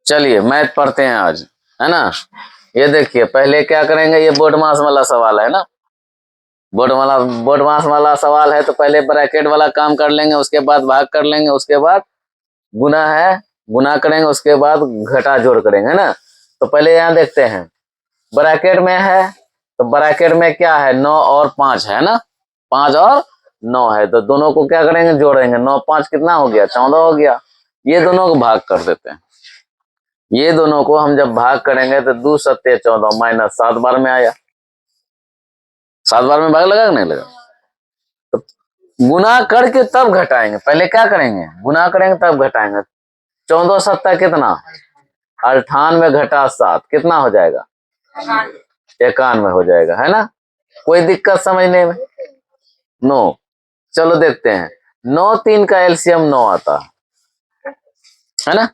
चलिए मैथ पढ़ते हैं आज, है ना। ये देखिए पहले क्या करेंगे, ये बोर्ड मास वाला सवाल है ना। बोर्ड मास वाला सवाल है तो पहले ब्रैकेट वाला काम कर लेंगे, उसके बाद भाग कर लेंगे, उसके बाद गुना है गुना करेंगे, उसके बाद घटा जोड़ करेंगे, है ना। तो पहले यहाँ देखते हैं ब्रैकेट में है, तो ब्रैकेट में क्या है, 9 और 5 है ना, 5 और 9 है, तो दोनों को क्या करेंगे, जोड़ेंगे। 9 5 कितना हो गया, 14 हो गया। ये दोनों को भाग कर देते हैं। ये दोनों को हम जब भाग करेंगे तो 2 सत्ते 14 माइनस 7 बार में आया। 7 बार में भाग लगा कि नहीं लगा। तो गुना करके तब घटाएंगे, पहले क्या करेंगे, गुना करेंगे तब घटाएंगे। 14 सत्ता कितना, 98 घटा 7 कितना हो जाएगा, 91 हो जाएगा, है ना। कोई दिक्कत समझने में, नो। चलो देखते हैं, 9 3 का एलसीएम 9 आता है ना।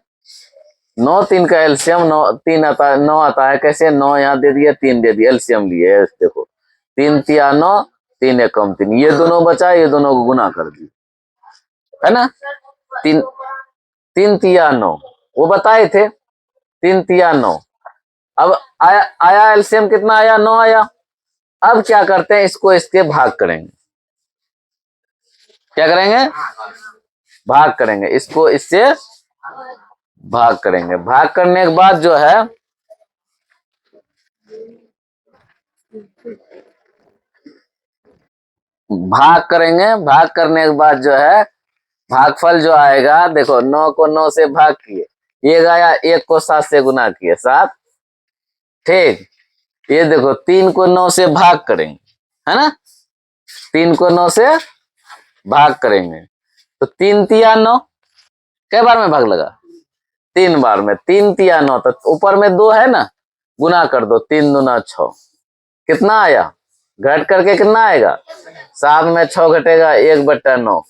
9 3 का एलसीएम 9 3 आता है, 9 आता है। कैसे, 9 यहाँ दे दिया, 3 दे दिया, एलसीएम लिए, देखो 3 तिया 9, 3 एकम 3, ये दोनों बचा, ये दोनों को गुना कर दिए, है ना। 3 3 तिया 9 वो बताए थे, 3 तिया 9। अब आया एलसीएम कितना आया, 9 आया। अब क्या करते हैं, इसको इसके भाग करेंगे। क्या करेंगे, भाग करेंगे, इसको इससे भाग करेंगे। भाग करने के बाद जो है, भाग करेंगे, भाग करने के बाद जो है भागफल जो आएगा, देखो 9 को 9 से भाग किए, ये आया, 1 को 7 से गुना किए 7, ठीक। ये देखो 3 को 9 से भाग करेंगे, है ना, 3 को 9 से भाग करेंगे, तो 3 तिया 9, कै बार में भाग लगा, 3 बार में। 3 तिया 9, तो ऊपर में 2 है ना, गुना कर दो, 3 दूना 6, कितना आया, घट करके कितना आएगा, 7 में 6 घटेगा, 1/9।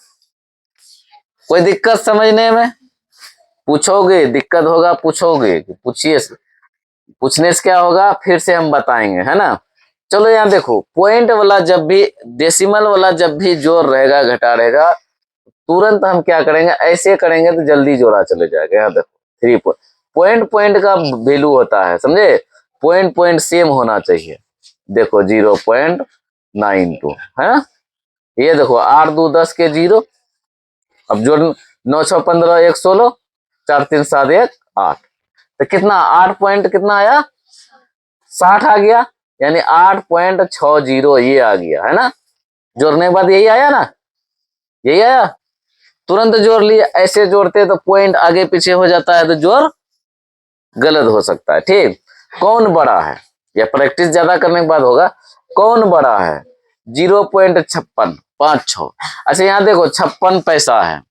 कोई दिक्कत समझने में, पूछोगे दिक्कत होगा, पूछोगे, पूछिए, पूछने से क्या होगा, फिर से हम बताएंगे, है ना। चलो यहाँ देखो, पॉइंट वाला जब भी, डेसिमल वाला जब भी जोड़ रहेगा, घटा रहेगा, तुरंत हम क्या करेंगे, ऐसे करेंगे तो जल्दी जोड़ा चले जाएगा। यहाँ देखो 3 पॉइंट, पॉइंट का वैल्यू होता है, समझे, पॉइंट पॉइंट सेम होना चाहिए। देखो 0.92 है ना। ये देखो 8 2 10 के 0, अब जोड़ 9 6 15 1 16, 4 3 7 1 8, तो कितना, 8 पॉइंट कितना आया, 60 आ गया, यानी 8.60 ये आ गया, है ना। जोड़ने के बाद यही आया ना, यही आया, तुरंत जोड़ लिया। ऐसे जोड़ते तो पॉइंट आगे पीछे हो जाता है, तो जोड़ गलत हो सकता है, ठीक। कौन बड़ा है, या प्रैक्टिस ज्यादा करने के बाद होगा, कौन बड़ा है, 0.5656। अच्छा यहाँ देखो 56 पैसा है,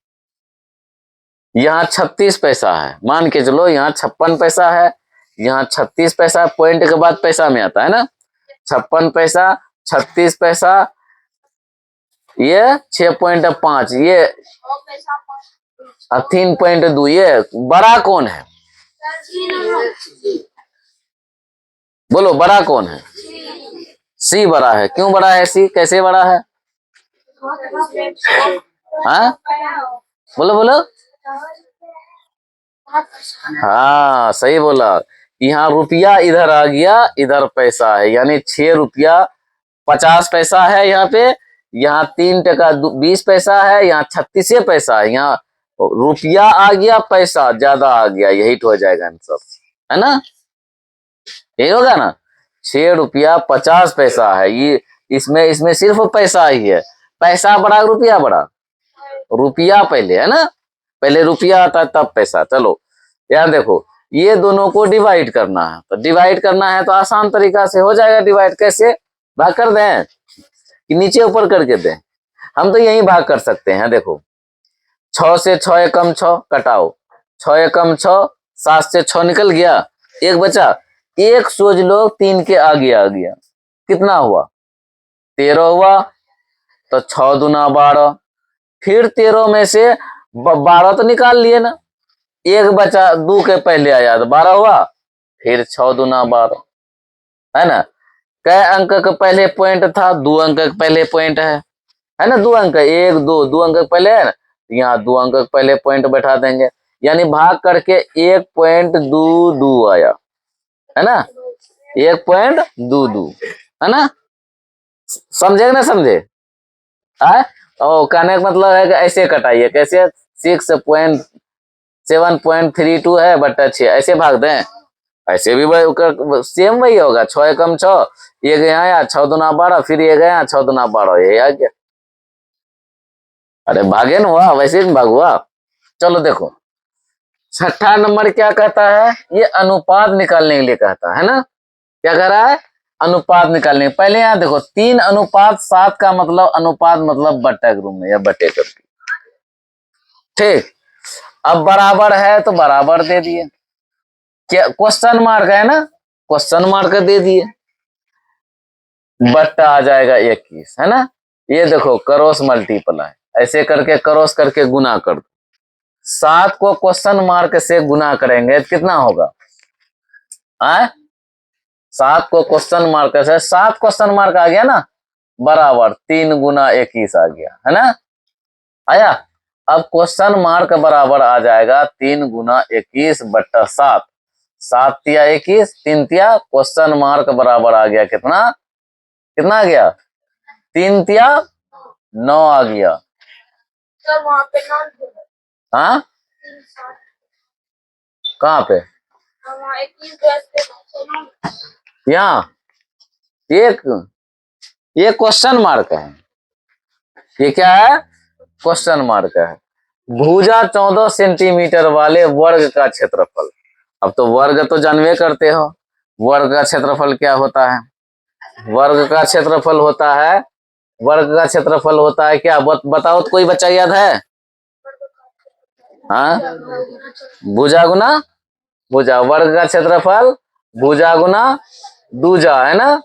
यहाँ 36 पैसा है, मान के चलो यहाँ 56 पैसा है, यहाँ 36 पैसा, पॉइंट के बाद पैसा में आता है ना, 56 पैसा, 36 पैसा, ये 6.5, ये 3.2, ये बड़ा कौन है, बोलो बड़ा कौन है, सी बड़ा है। क्यों बड़ा है सी, कैसे बड़ा है, हाँ बोलो बोलो, हाँ सही बोला। यहाँ रुपया इधर आ गया, इधर पैसा है, यानी 6 रुपया 50 पैसा है यहाँ पे, यहाँ 3 टका 20 पैसा है, यहाँ 36 पैसा है, यहाँ रुपया आ गया, पैसा ज्यादा आ गया, यही तो हो जाएगा आंसर, है ना, यही होगा ना। 6 रुपया 50 पैसा है, ये इसमें इसमें सिर्फ पैसा ही है, पैसा बड़ा रुपया बड़ा, रुपया पहले, है ना, पहले रुपया आता है तब पैसा। चलो यार देखो, ये दोनों को डिवाइड करना है, तो डिवाइड करना है तो आसान तरीका से हो जाएगा डिवाइड। कैसे, भाग कर दें कि नीचे ऊपर करके दें, हम तो यही भाग कर सकते हैं। देखो 6 से 6 एकम 6 कटाओ, 6 एकम 6, 7 से 6 निकल गया, एक बचा, एक सोच लो 3 के आगे आ गया, कितना हुआ, 13 हुआ, तो 6 दूना 12, फिर 13 में से 12 तो निकाल लिए ना, एक बचा, 2 के पहले आया तो 12 हुआ, फिर 6 दूना 12, है ना। कै अंक का पहले पॉइंट था, 2 अंक का पहले पॉइंट है ना, 2 अंक, 1 2 2 अंक पहले है ना, यहाँ 2 अंक पहले पॉइंट बैठा देंगे, यानी भाग करके 1.22 आया, है ना, 1.22, है ना, समझे कि ना समझे? है और कहने का मतलब है कि ऐसे कटाइए, कैसे 6.732 है बट्टा 6, ऐसे भाग दें, ऐसे भी सेम वही होगा, 6 एकम 6, ये गया आया 6 दूना 12, फिर ये गया 6 दूना 12, ये आ गया। अरे भागे ना हुआ, वैसे ही भाग हुआ। चलो देखो छठा नंबर क्या कहता है, ये अनुपात निकालने के लिए कहता है ना, क्या कह रहा है, अनुपात निकालने। पहले यहां देखो 3:7 का मतलब अनुपात मतलब बट्टा के रूप में या बटे करके, ठीक। अब बराबर है तो बराबर दे दिए, क्या क्वेश्चन मार्क है ना, क्वेश्चन मार्क दे दिए, बट्टा आ जाएगा 21, है ना। ये देखो क्रॉस मल्टीप्लाई, ऐसे करके क्रॉस करके गुना कर दो, 7 को क्वेश्चन मार्क से गुना करेंगे तो कितना होगा, आए 7 को क्वेश्चन मार्क से, 7 क्वेश्चन मार्क आ गया ना, बराबर 3 × 21 आ गया, है ना, आया। अब क्वेश्चन मार्क बराबर आ जाएगा 3 × 21 बट्टा 7, 7 तिया 21, 3 तिया, क्वेश्चन मार्क बराबर आ गया कितना, कितना आ गया, 3 तिया 9 आ गया। सर वहां पे हाँ कहाँ पे, यहाँ एक, ये क्वेश्चन मार्क है, ये क्या है, क्वेश्चन मार्क है। भुजा 14 सेंटीमीटर वाले वर्ग का क्षेत्रफल, अब तो वर्ग तो जानवे करते हो, वर्ग का क्षेत्रफल क्या होता है, वर्ग का क्षेत्रफल होता है, वर्ग का क्षेत्रफल होता है क्या, बताओ तो, कोई बच्चा याद है, हाँ भुजा गुना भुजा, वर्ग का क्षेत्रफल भुजा गुना दूजा, है ना,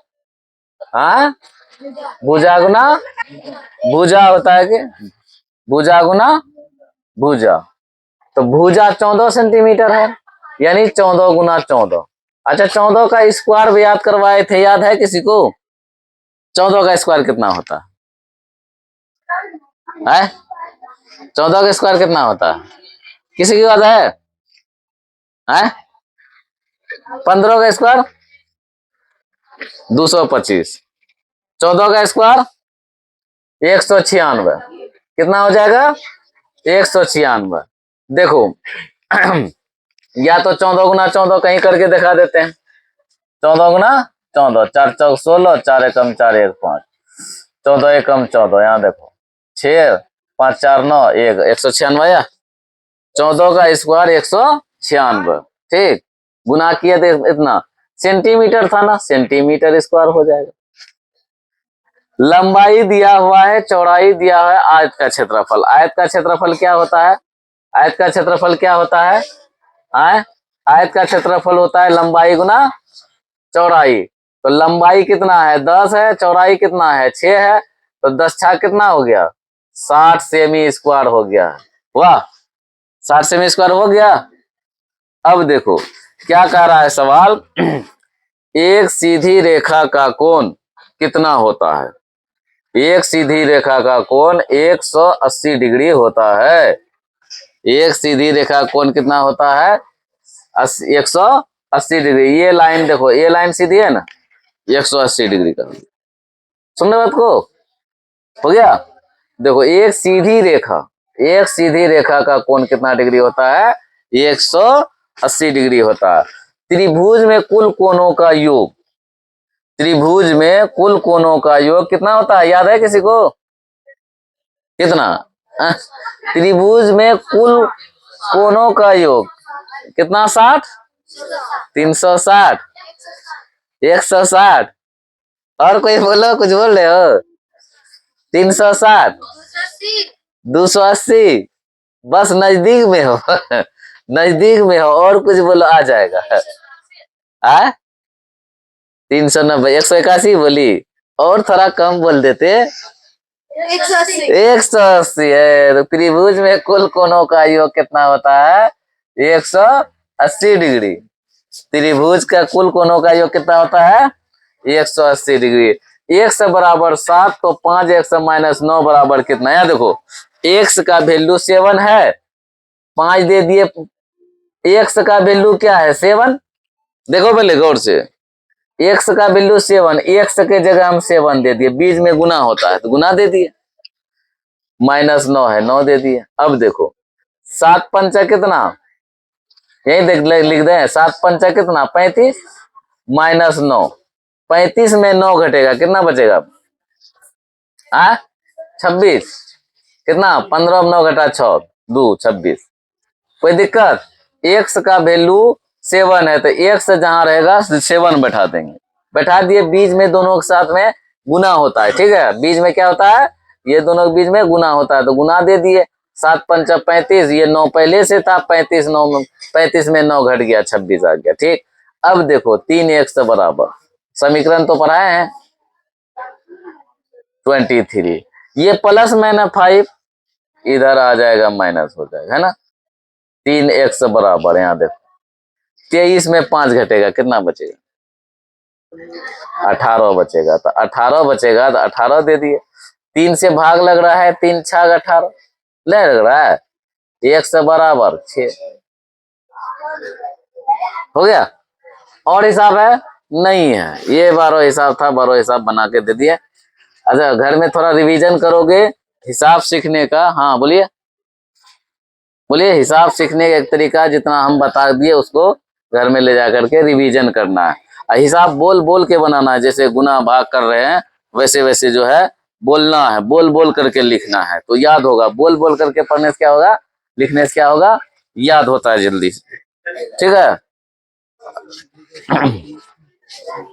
हाँ भुजा गुना भुजा होता है कि भुजा गुना भुजा, तो भुजा 14 सेंटीमीटर है, यानी 14 × 14। अच्छा 14 का स्क्वायर भी याद करवाए थे, याद है किसी को, 14 का स्क्वायर कितना होता है, 14 का स्क्वायर कितना होता है, किसी की बात है? 15 का स्क्वायर 225, 14 का स्क्वायर 196, कितना हो जाएगा 196। देखो या तो 14 × 14 कहीं करके दिखा देते हैं, 14 × 14, 4 चौक 16, 4 एकम 4 1 5, 14 एकम 14, यहाँ देखो 6 5 4 9 1, 196 या 14 का स्क्वायर 196, ठीक, गुना किया तो इतना, सेंटीमीटर था ना, सेंटीमीटर स्क्वायर हो जाएगा। लंबाई दिया हुआ है, चौड़ाई दिया है, आयत का क्षेत्रफल, आयत का क्षेत्रफल क्या होता है, आयत का क्षेत्रफल क्या होता है, आयत का क्षेत्रफल होता है लंबाई गुना चौड़ाई, तो लंबाई कितना है 10 है, चौड़ाई कितना है 6 है, तो 10 छा कितना हो गया 60 सेमी स्क्वायर हो गया, वाह 60 सेमी स्क्वायर हो गया। अब देखो क्या कह रहा है सवाल, एक सीधी रेखा का कोण कितना होता है, एक सीधी रेखा का कोण 180 डिग्री होता है, एक सीधी रेखा कोण कितना होता है 180 डिग्री, ये लाइन देखो, ये लाइन सीधी है ना, 180 डिग्री का, सुनने बात को, हो गया। देखो एक सीधी रेखा, एक सीधी रेखा का कोण कितना डिग्री होता है 180 डिग्री होता है। त्रिभुज में कुल कोणों का योग, त्रिभुज में कुल कोणों का योग कितना होता है, याद है किसी को, कितना, त्रिभुज में कुल कोणों का योग कितना 60, 360, 160, और कोई बोलो, कुछ बोल रहे हो, 360, 280, बस नजदीक में हो नजदीक में हो, और कुछ बोलो आ जाएगा, 390, 181 बोली, और थोड़ा कम बोल देते, 180 है, तो त्रिभुज में कुल कोणों का योग कितना होता है 180 डिग्री, त्रिभुज का कुल कोणों का योग कितना होता है 180 डिग्री। x बराबर 7, तो 5x - 9 बराबर कितना, है देखो x का वैल्यू 7 है, 5 दे दिए। एक्स का वैल्यू क्या है 7। देखो पहले गौर से, एक्स का वैल्यू 7, एक्स के जगह हम 7 दे दिए, बीच में गुना होता है तो गुना दे दिए। -9 है, 9 दे दिए। अब देखो 7 पंचा कितना, यही देख लिख दे, 7 पंचा कितना 35, -9, 35 में 9 घटेगा, कितना बचेगा? 26। कितना? 15 में 9 घटा 6, 2 26। कोई दिक्कत? एक्स का वैल्यू 7 है तो एक्स जहां रहेगा 7 बैठा देंगे, बैठा दिए, बीच में दोनों के साथ में गुना होता है। ठीक है, बीच में क्या होता है? ये दोनों के बीच में गुना होता है तो गुना दे दिए। 7 पंचा 35, ये 9 पहले से था, 35 9 में 35 में 9 घट गया, 26 आ गया। ठीक, अब देखो 3 एक्स बराबर, समीकरण तो पढ़ाए हैं 23, ये प्लस -5 इधर आ जाएगा, माइनस हो जाएगा, है ना। 3 एक्स बराबर, यहाँ देखो 23 में 5 घटेगा, कितना बचेगा? 18 बचेगा। तो 18 बचेगा तो 18 दे दिए। 3 से भाग लग रहा है, 3 छग 18 लग रहा है, 1 से बराबर 6 हो गया। और हिसाब है? नहीं है, ये 12 हिसाब था, 12 हिसाब बना के दे दिए। अच्छा, घर में थोड़ा रिवीजन करोगे हिसाब सीखने का। हाँ बोलिए, बोलिए। हिसाब सीखने का एक तरीका, जितना हम बता दिए उसको घर में ले जा करके रिवीजन करना है, और हिसाब बोल बोल के बनाना है। जैसे गुना भाग कर रहे हैं वैसे वैसे जो है बोलना है, बोल बोल करके लिखना है, तो याद होगा। बोल बोल करके पढ़ने से क्या होगा, लिखने से क्या होगा, याद होता है जल्दी से। ठीक है।